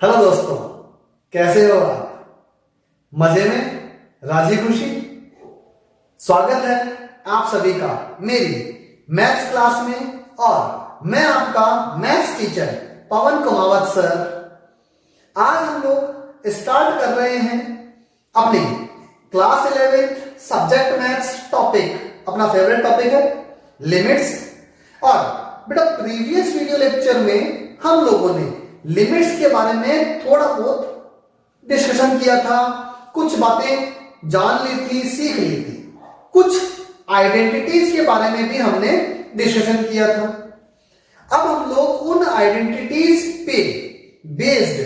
Hello दोस्तों, कैसे हो आप? मजे में, राजी खुशी। स्वागत है आप सभी का मेरी मैथ्स क्लास में और मैं आपका मैथ्स टीचर पवन कुमावत सर। आज हम लोग स्टार्ट कर रहे हैं अपनी क्लास 11 सब्जेक्ट मैथ्स टॉपिक। अपना फेवरेट टॉपिक है लिमिट्स। और बेटा प्रीवियस वीडियो लेक्चर में हम लोगों ने लिमिट्स के बारे में थोड़ा बहुत डिस्कशन किया था, कुछ बातें जान ली थी, सीख ली थी, कुछ आइडेंटिटीज के बारे में भी हमने डिस्कशन किया था। अब हम लोग उन आइडेंटिटीज पे बेस्ड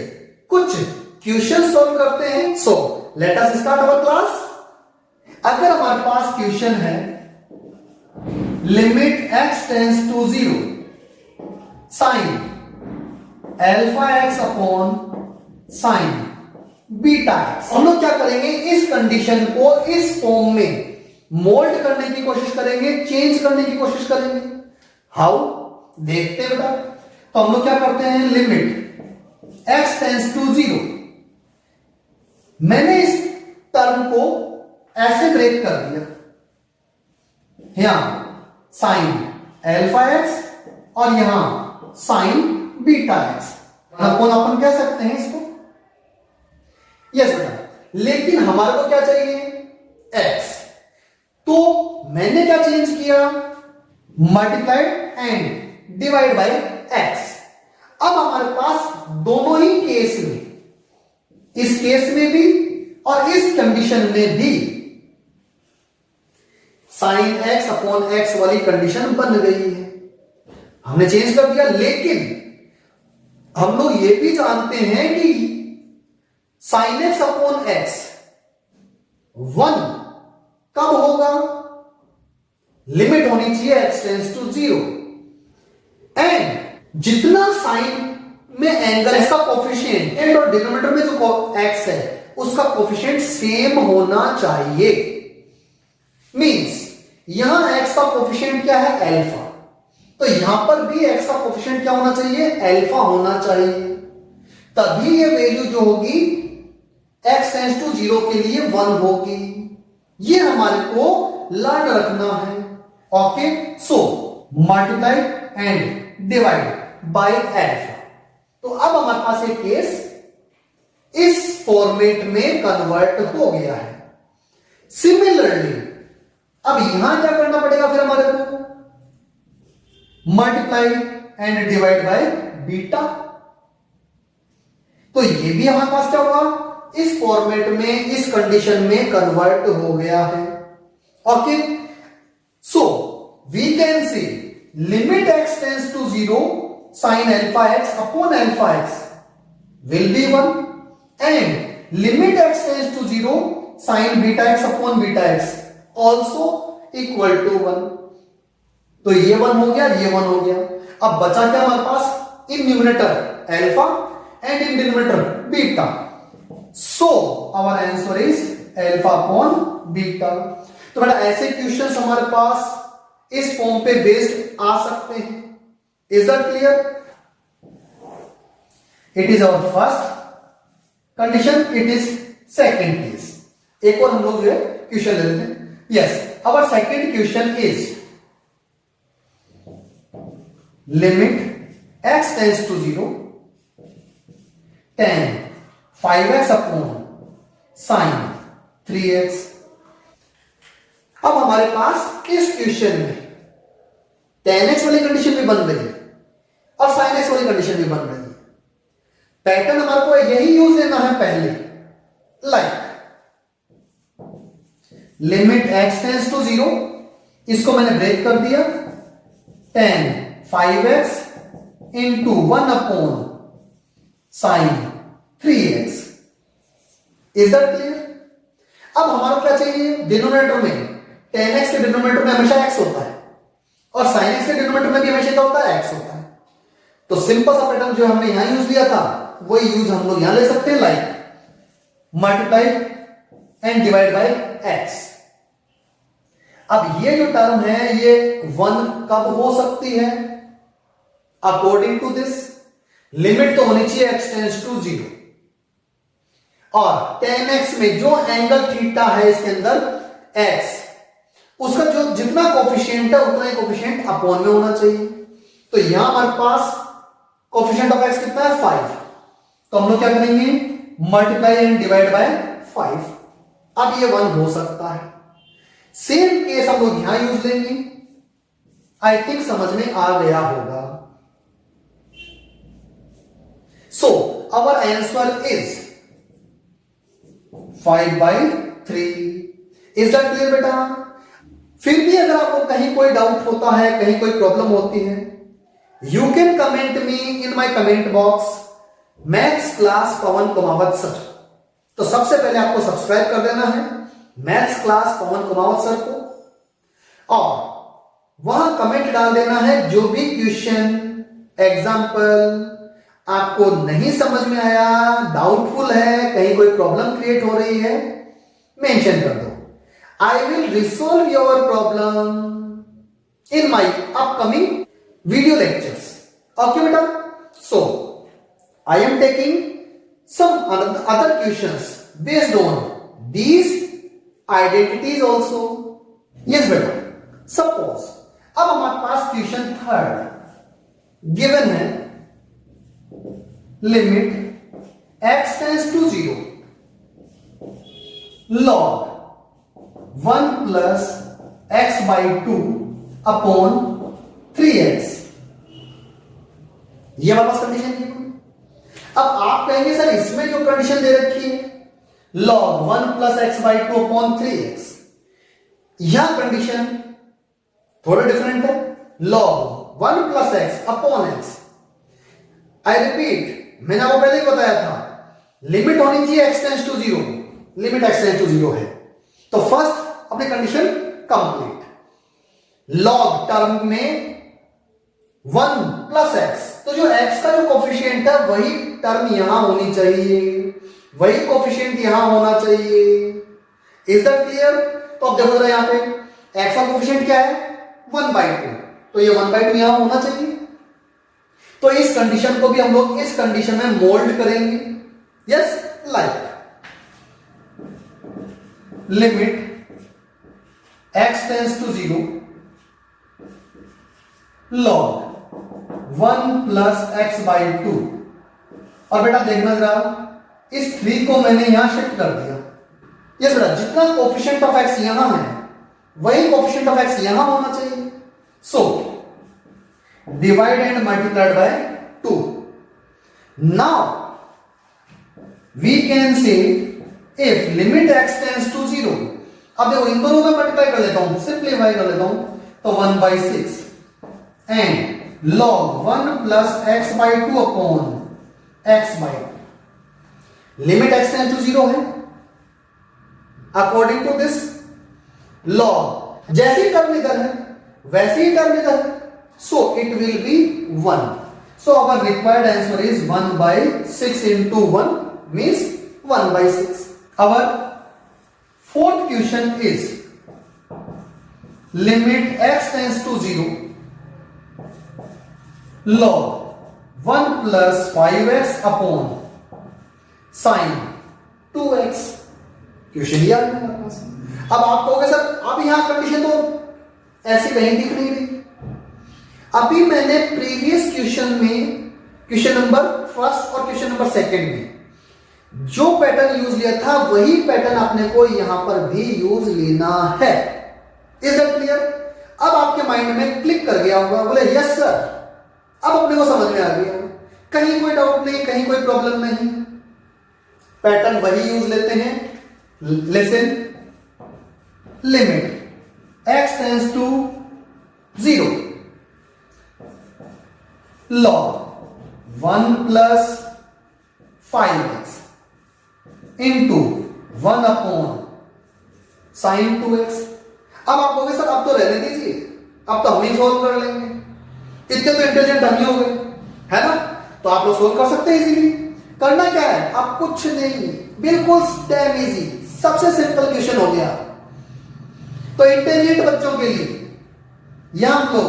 कुछ क्वेश्चन सॉल्व करते हैं। So let us start our class. अगर हमारे पास क्वेश्चन है limit x tends to 0 sine alpha x upon sine beta x. हम लोग क्या करेंगे, इस कंडीशन को इस फॉर्म में मोल्ड करने की कोशिश करेंगे, चेंज करने की कोशिश करेंगे। हाउ, देखते हैं बेटा। तो हम लोग क्या करते हैं, लिमिट x टेंड्स टू 0। मैंने इस टर्म को ऐसे ब्रेक कर दिया, यहां साइन अल्फा एक्स और यहां साइन बीटा एक्स। अपन कह सकते हैं इसको, यस बेटा। लेकिन हमारे को क्या चाहिए, एक्स। तो मैंने क्या चेंज किया, multiplied and divide bye x. अब हमारे पास दोनों ही केस में, इस केस में भी और इस कंडीशन में भी साइन एक्स अपॉन एक्स वाली कंडीशन बन गई है। हमने चेंज कर दिया। लेकिन हम लोग ये भी जानते हैं कि साइन एक्स अपॉन एक्स 1 कब होगा, लिमिट होनी चाहिए x टेंड्स टू 0। एंड जितना साइन में एंगल, इसका कोफिशिएंट एंड और डिनोमिनेटर में जो x है उसका कोफिशिएंट सेम होना चाहिए। मींस यहां x का कोफिशिएंट क्या है, अल्फा। तो यहां पर भी x का कोफिशिएंट क्या होना चाहिए, अल्फा होना चाहिए। तभी ये वैल्यू जो होगी x टेंड्स टू 0 के लिए 1 होगी। ये हमारे को लर्न रखना है। Okay, so multiply and divide by alpha. तो अब हमारे पास ये केस इस फॉर्मेट में कन्वर्ट हो गया है। सिमिलरली अब यहां क्या करना पड़ेगा फिर हमारे को, multiply and divide by beta. तो ये भी हमारे पास क्या होगा, इस फॉर्मेट में, इस कंडीशन में कन्वर्ट हो गया है। Okay, so we can see limit x tends to 0 sine alpha x upon alpha x will be 1 and limit x tends to 0 sine beta x upon beta x also equal to 1। तो ये 1 हो गया, ये 1 हो गया। अब बचा क्या हमारे पास, in numerator alpha and in denominator beta. So our answer is alpha upon beta. तो बेटा ऐसे क्वेश्चंस हमारे पास इस फॉर्म पे बेस्ड आ सकते हैं। Is that clear? It is our first condition, it is second case. एक और हम लोग जो है क्वेश्चन ले लेते हैं। Yes, our second question is limit x tends to 0 tan 5x upon sine 3x। अब हमारे पास इस क्वेश्चन में tan x वाली कंडीशन भी बन रही है और sin x वाली कंडीशन भी बन रही है। पैटर्न हमारे को यही यूज लेना है पहले, like limit x tends to 0, इसको मैंने ब्रेक कर दिया, tan 5x into 1 upon sine 3x। Is that clear? अब हमारा क्या चाहिए, डिनोमिनेटर में tan x के डिनोमिनेटर में हमेशा x होता है और sin x के डिनोमिनेटर में भी हमेशा क्या होता है, x होता है। तो सिंपल सा पैटर्न जो हमने यहां यूज लिया था वही यूज हम लोग यहां ले सकते हैं, like multiply and divide by x। अब ये जो टर्म है ये 1 कब हो सकती है, अकॉर्डिंग टू दिस लिमिट तो होनी चाहिए x टेंस टू 0, और tan x में जो एंगल थीटा है इसके अंदर x, उसका जो जितना कोफिशिएंट है उतना ही कोफिशिएंट अपॉन में होना चाहिए। तो यहां हमारे पास कोफिशिएंट ऑफ x कितना है 5, तो हम लोग क्या करेंगे मल्टीप्लाई एंड डिवाइड बाय 5। अब ये 1 हो सकता है। सेम केस हम लोग यहां यूज लेंगे। आई थिंक समझ में आ गया होगा। So our answer is 5/3। Is that clear बेटा? फिर भी अगर आपको कहीं कोई डाउट होता है, कहीं कोई प्रॉब्लम होती है, you can comment me in my comment box maths class Pawan Kumawat sir. तो सबसे पहले आपको सब्सक्राइब कर देना है मैथ्स क्लास पवन कुमावत सर को, और वहां कमेंट डाल देना है जो भी क्वेश्चन एग्जाम्पल आपको नहीं समझ में आया, डाउटफुल है, कहीं कोई प्रॉब्लम क्रिएट हो रही है, मेंशन कर दो। I will resolve your problem in my upcoming video lectures. Okay बेटा? So I am taking some other questions based on these identities also. Yes बेटा, suppose अब हमारे पास क्वेश्चन थर्ड गिवन है, limit x tends to 0 log 1 plus x by 2 upon 3x। ये हमारे पास condition है। अब आप कहेंगे सर इसमें जो कंडीशन दे रखी है log 1 plus x by 2 upon 3x, यह कंडीशन थोड़ा डिफरेंट है। log 1 plus x upon x, I repeat, मैंने आपको पहले ही बताया था लिमिट होनी चाहिए x tends to 0, limit x tends to 0 है। तो फर्स्ट अपनी कंडीशन कंप्लीट। log टर्म में 1 प्लस एक्स, तो जो x का जो कोफिशिएंट है वही टर्म यहां होनी चाहिए, वही कोफिशिएंट यहां होना चाहिए। Is that clear? तो अब देखो जरा यहां पे x का कोफिशिएंट क्या है 1/2, तो ये 1/2 यहां होना चाहिए। तो इस कंडीशन को भी हम लोग इस कंडीशन में मोल्ड करेंगे। Yes, like limit x tends to 0 log 1 plus x by 2, और बेटा देखना जरा इस 3 को मैंने यहां शिफ्ट कर दिया। यस बेटा, जितना कोफिशिएंट ऑफ x यहां है वही कोफिशिएंट ऑफ x यहां होना चाहिए। So divide and multiplied by 2। Now we can say if limit x tends to 0, अब देखो इन दोनों में मल्टीप्लाई कर लेता हूं, सिंप्लीफाई कर लेता हूं, तो 1/6 and log 1 plus x by 2 upon x by 2, limit x tends to 0 है। अकॉर्डिंग टू दिस log जैसे ही टर्म इधर है वैसे ही टर्म इधर है, so it will be 1। So our required answer is 1/6 into 1 means 1/6। Our fourth question is limit x tends to 0 log 1 plus 5x upon sine 2x। Question ये आ गया हमारे पास। अब आप कहोगे सर अब यहां कंडीशन तो ऐसी कहीं दिख नहीं रही। अभी मैंने प्रीवियस क्वेश्चन में, क्वेश्चन नंबर फर्स्ट और क्वेश्चन नंबर सेकंड में जो पैटर्न यूज लिया था वही पैटर्न अपने को यहां पर भी यूज लेना है। Is that clear? अब आपके माइंड में क्लिक कर गया होगा, बोले यस सर, अब अपने को समझ में आ गया, कहीं कोई डाउट नहीं, कहीं कोई प्रॉब्लम नहीं, पैटर्न वही यूज लेते हैं। Listen, limit x tends to 0 log 1 plus 5x into 1 upon sine 2x। अब आप कहोगे सर अब तो रहने दीजिए, अब तो हम ही सॉल्व कर लेंगे, इतने तो इंटेलिजेंट हम ही हो गए, है ना? तो आप लोग सोल्व कर सकते हैं इजीली। करना क्या है, अब कुछ नहीं, बिल्कुल डैम इजी, सबसे सिंपल क्वेश्चन हो गया। तो इंटेलिजेंट बच्चों के लिए यहां हम लोग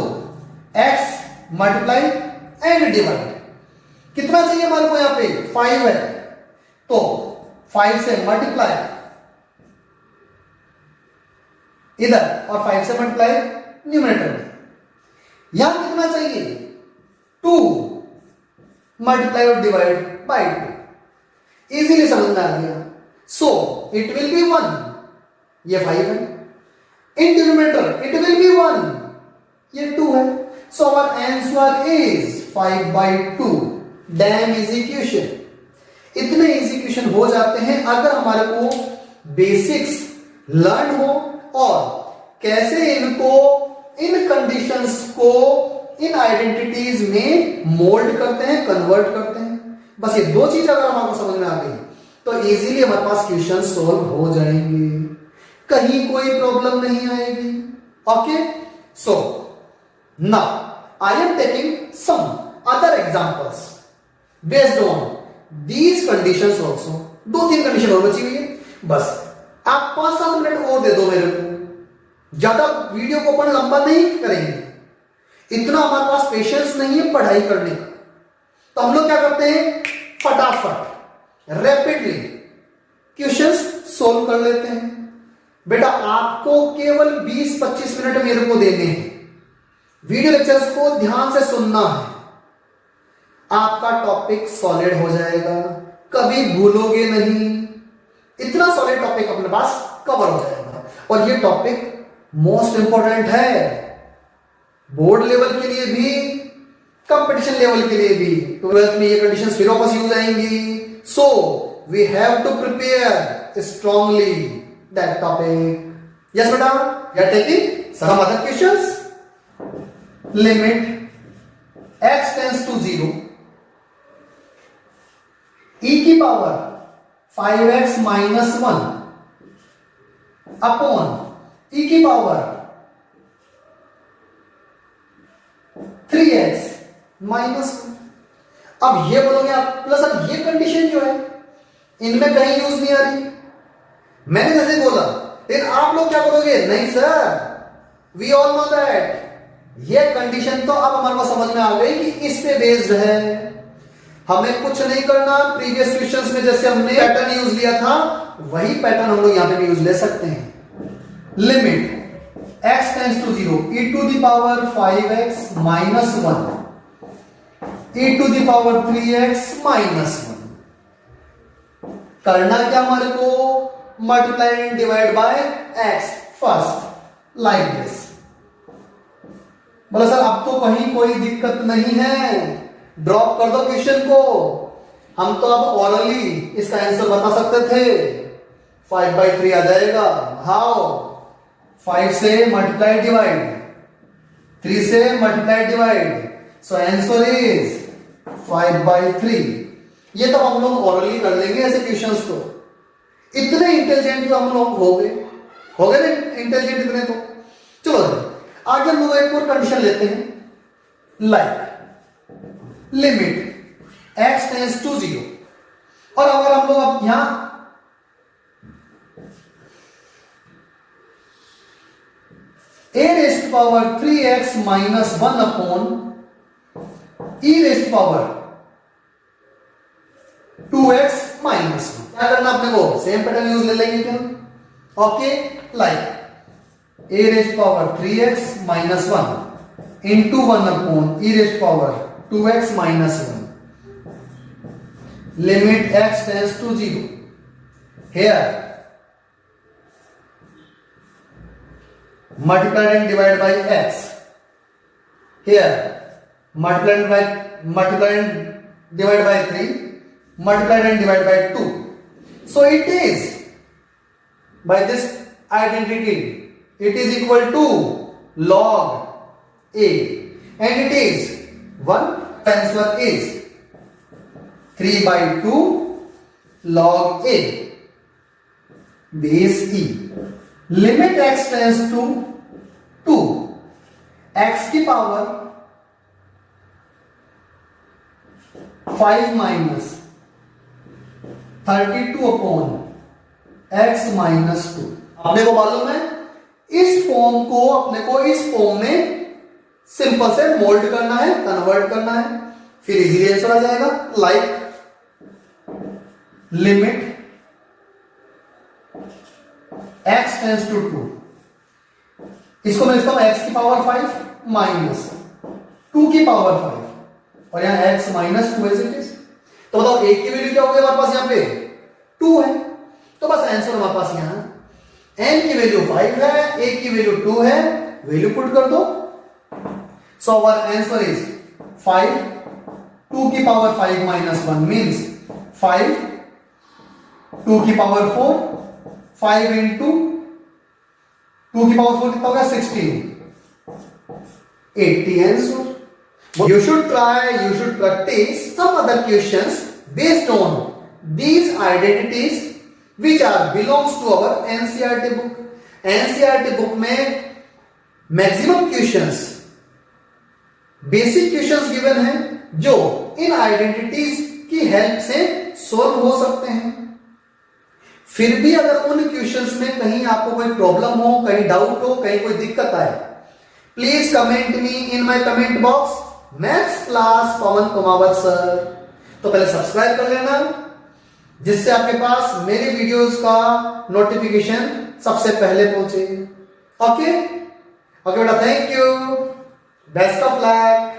x मल्टीप्लाई एंड डिवाइड, कितना चाहिए हमारे को यहां पे 5 है, तो 5 से मल्टीप्लाई इधर और 5 से मल्टीप्लाई न्यूमरेटर में। यहां कितना चाहिए 2 मल्टीप्लाई और डिवाइड बाय 2। इजीली समझ में आ गया। सो इट विल बी 1, ये 5 है, in denominator it will be 1, ये 2 है। So our answer is 5/2। Damn easy question. इतने इजी क्वेश्चन हो जाते हैं अगर हमारे को बेसिक्स लर्न हो और कैसे इनको इन कंडीशंस को इन आइडेंटिटीज में मोल्ड करते हैं, कन्वर्ट करते हैं। बस ये दो चीज अगर हमारे समझ में आ गई तो इजीली हमारे पास क्वेश्चन सॉल्व हो जाएंगे, कहीं कोई प्रॉब्लम नहीं आएगी। Okay, so now I am taking some other examples based on these conditions also. 2-3 condition और बची हुई है, बस आप 5-7 मिनट और दे दो मेरे को, ज्यादा वीडियो को अपन लंबा नहीं करेंगे, इतना हमारे पास पेशेंस नहीं है पढ़ाई करने का। तो हम लोग क्या करते हैं, फटाफट रैपिडली क्वेश्चंस सोल्व कर लेते हैं। बेटा आपको केवल 20-25 मिनट मेरे को देने हैं, वीडियो लेक्चर्स को ध्यान से सुनना है, आपका टॉपिक सॉलिड हो जाएगा, कभी भूलोगे नहीं। इतना सॉलिड टॉपिक अपने पास कवर हो जाएगा। और ये टॉपिक मोस्ट इंपॉर्टेंट है बोर्ड लेवल के लिए भी, कंपटीशन लेवल के लिए भी। 12th में ये कंडीशंस फिर वापस यूज आएंगी। So we have to prepare strongly that topic. Yes बेटा, you are taking some other questions. Limit x tends to 0 e की power 5x minus 1 upon e की पावर 3x माइनस 1। अब ये बोलोगे आप प्लस, अब ये कंडीशन जो है इनमें कहीं यूज नहीं आ रही, मैंने जैसे बोला। लेकिन आप लोग क्या करोगे, नहीं sir we all know that ये कंडीशन तो अब हमारे को समझ में आ गई कि इस पे बेस्ड है, हमें कुछ नहीं करना। प्रीवियस क्वेश्चंस में जैसे हमने पैटर्न यूज लिया था वही पैटर्न हम लोग यहां पे भी यूज ले सकते हैं। Limit x tends to 0 e to the power 5x minus 1 e to the power 3x minus 1। करना क्या हमारे को, multiply and divide by x first, like this. बोला सर अब तो कहीं कोई दिक्कत नहीं है, ड्रॉप कर दो क्वेश्चन को, हम तो अब ऑरली इसका आंसर बता सकते थे। 5/3 आ जाएगा। हाउ, 5 से मल्टीप्लाई डिवाइड, 3 से multiply divide, so answer is 5/3। ये तो हम लोग ऑरली कर लेंगे ऐसे क्वेश्चंस को। इतने इंटेलिजेंट हम लोग हो गए ना इंटेलिजेंट इतने तो। चलो आगे हम लोग एक और कंडीशन लेते हैं, like limit x tends to 0। और अगर हम लोग अब यहां a raised power 3x minus 1 upon e raised power 2x minus 1, क्या करना अपने को, सेम पैटर्न यूज ले लेंगे क्या। Okay, like a raised power 3x minus 1 into 1 upon e raised power 2x minus 1। Limit x tends to 0। Here multiplied and divided by x. Here multiplied and divided by 3, multiplied and divided by 2. So it is by this identity, it is equal to log a, and it is 1. Answer is 3/2 log a base e. Limit x tends to 2, x की power 5 minus 32 upon x minus 2। अपने को मालूम है इस form को अपने को इस फॉर्म में सिंपल से मोल्ड करना है, कन्वर्ट करना है। फिर इजीली आंसर आ जाएगा। Like limit x tends to 2, इसको मैं लिखता हूं x की पावर 5 माइनस 2 की पावर 5 और यहां x minus 2 as it is. तो बताओ a की वैल्यू क्या होगी हमारे पास, यहां पे 2 है, तो बस आंसर हमारे पास यहां n की वैल्यू 5 है, a की वैल्यू 2 है, वैल्यू पुट कर दो। सो आवर आंसर इज 5, 2 की पावर 5 माइनस 1 मीन्स 5, 2 की पावर 4, 5 इंटू 2 की पावर 4 कितना होगा 16, 80 answer. You should try, you should practice some other questions based on these identities which are belongs to our NCERT book. NCERT book में maximum questions basic questions given हैं जो इन identities की help से solve हो सकते हैं। फिर भी अगर उन क्वेश्चंस में कहीं आपको कोई प्रॉब्लम हो, कहीं डाउट हो, कहीं कोई दिक्कत आए, please comment me in my comment box maths class Pawan Kumawat sir. तो पहले सब्सक्राइब कर लेना जिससे आपके पास मेरे वीडियोस का नोटिफिकेशन सबसे पहले पहुंचे। ओके ओके बेटा, thank you, best of luck.